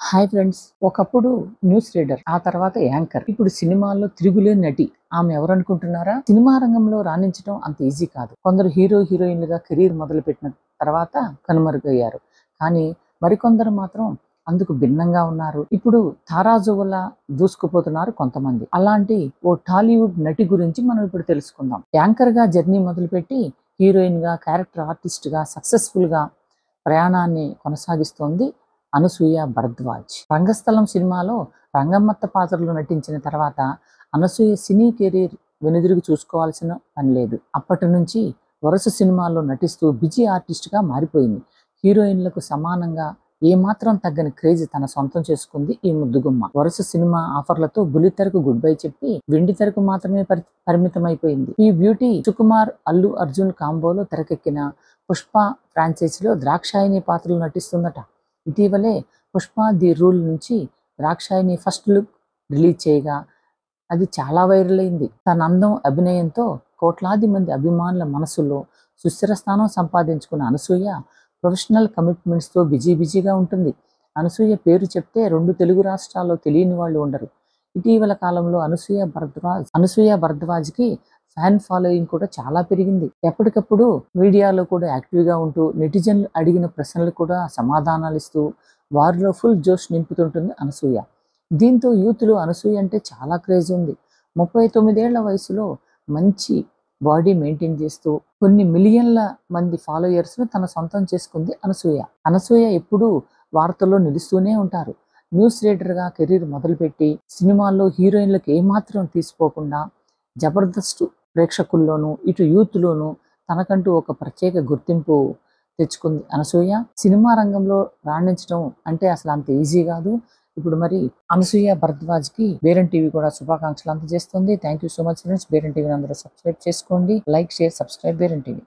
Hi friends. ఒకప్పుడు news reader, ఆ తర్వాత యాంకర్, ఇప్పుడు సినిమాల్లో తిరుగులేని నటి. ఆమె ఎవరనుకుంటున్నారా? సినిమా రంగంలో రాణించడం అంత ఈజీ కాదు. కొందరు హీరో హీరోయిన్లుగా కెరీర్ మొదలుపెట్టిన తర్వాత కనుమరుగయ్యారు. కానీ మరికొందరు మాత్రం అందుకు భిన్నంగా ఉన్నారు. ఇప్పుడు తారాజువలా దూసుకుపోతున్నారు కొంతమంది. అలాంటి ఓ టాలీవుడ్ నటి గురించి మనం ఇప్పుడు తెలుసుకుందాం. యాంకర్ గా జర్నీ మొదలుపెట్టి హీరోయిన్ గా, క్యారెక్టర్ ఆర్టిస్ట్ గా సక్సెస్ఫుల్ గా ప్రయాణాన్ని కొనసాగిస్తోంది అనసూయ భరద్వాజ్. రంగస్థలం సినిమాలో రంగమ్మత్త పాత్రలో నటించిన తర్వాత అనసూయ సినీ కెరీర్ వెనుదిరిగి చూసుకోవాల్సిన పని లేదు. అప్పటి నుంచి వరుస సినిమాల్లో నటిస్తూ బిజీ ఆర్టిస్ట్గా మారిపోయింది. హీరోయిన్లకు సమానంగా ఏమాత్రం తగ్గని క్రేజ్ తన సొంతం చేసుకుంది ఈ ముద్దుగుమ్మ. వరుస సినిమా ఆఫర్లతో బుల్లితెరకు గుడ్ బై చెప్పి వెండి తెరకు మాత్రమే పరిమితమైపోయింది. ఈ బ్యూటీ సుకుమార్, అల్లు అర్జున్ కాంబోలో తెరకెక్కిన పుష్ప ఫ్రాంచైజీలో ద్రాక్షాయిని పాత్రలు నటిస్తుందట. ఇటీవలే పుష్ప ది రూల్ నుంచి ద్రాక్షాయిని ఫస్ట్ లుక్ రిలీజ్ చేయగా అది చాలా వైరల్ అయింది. తన అందం, అభినయంతో కోట్లాది మంది అభిమానుల మనసులో సుస్థిర స్థానం సంపాదించుకున్న అనసూయ ప్రొఫెషనల్ కమిట్మెంట్స్తో బిజీగా ఉంటుంది. అనసూయ పేరు చెప్తే 2 తెలుగు రాష్ట్రాల్లో తెలియని వాళ్ళు ఉండరు. ఇటీవల కాలంలో అనసూయ భరద్వాజ్కి ఫ్యాన్ ఫాలోయింగ్ కూడా చాలా పెరిగింది. ఎప్పటికప్పుడు మీడియాలో కూడా యాక్టివ్గా ఉంటూ నెటిజన్లు అడిగిన ప్రశ్నలు కూడా సమాధానాలు ఇస్తూ వారిలో ఫుల్ జోష్ నింపుతుంటుంది అనసూయ. దీంతో యూత్లో అనసూయ అంటే చాలా క్రేజ్ ఉంది. 39 ఏళ్ల వయసులో మంచి బాడీ మెయింటైన్ చేస్తూ కొన్ని మిలియన్ల మంది ఫాలోయర్స్ను తన సొంతం చేసుకుంది అనసూయ. అనసూయ ఎప్పుడూ వార్తల్లో నిలుస్తూనే ఉంటారు. న్యూస్ రీడర్గా కెరీర్ మొదలుపెట్టి సినిమాల్లో హీరోయిన్లకు ఏమాత్రం తీసిపోకుండా జబర్దస్త్ ప్రేక్షకుల్లోనూ ఇటు యూత్లోనూ తనకంటూ ఒక ప్రత్యేక గుర్తింపు తెచ్చుకుంది అనసూయ. సినిమా రంగంలో రాణించడం అంటే అసలు అంత ఈజీ కాదు. ఇప్పుడు మరి అనసూయ భరద్వాజ్కి బేరన్ టీవీ కూడా శుభాకాంక్షలు అందజేస్తుంది. Thank you so much friends. బేరన్ టీవీని అందరూ సబ్స్క్రైబ్ చేసుకోండి. లైక్, షేర్, సబ్స్క్రైబ్ బేరన్ టీవీ.